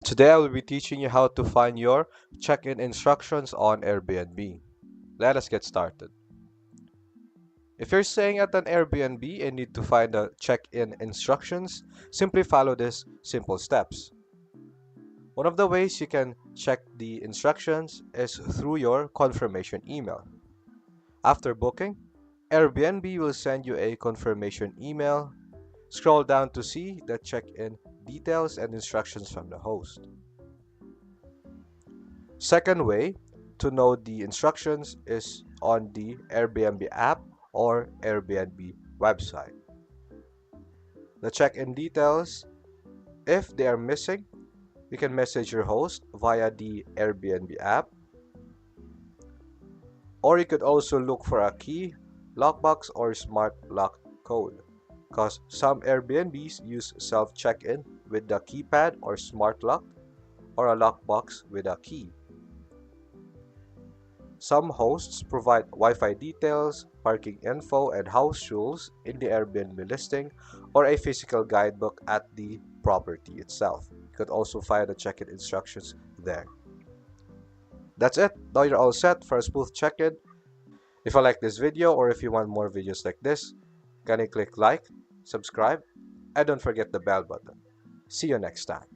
Today I will be teaching you how to find your check-in instructions on Airbnb. Let us get started. If you're staying at an Airbnb and need to find the check-in instructions, simply follow these simple steps. One of the ways you can check the instructions is through your confirmation email. After booking, Airbnb will send you a confirmation email. Scroll down to see the check-in details and instructions from the host. Second way to know the instructions is on the Airbnb app or Airbnb website. The check-in details, if they are missing, you can message your host via the Airbnb app, or you could also look for a key, lockbox, or smart lock code, because some Airbnbs use self-check-in with the keypad or smart lock, or a lockbox with a key. Some hosts provide Wi-Fi details, parking info, and house rules in the Airbnb listing or a physical guidebook at the property itself. You could also find the check-in instructions there. That's it. Now you're all set for a smooth check-in. If you like this video or if you want more videos like this, can you click like, subscribe, and don't forget the bell button. See you next time.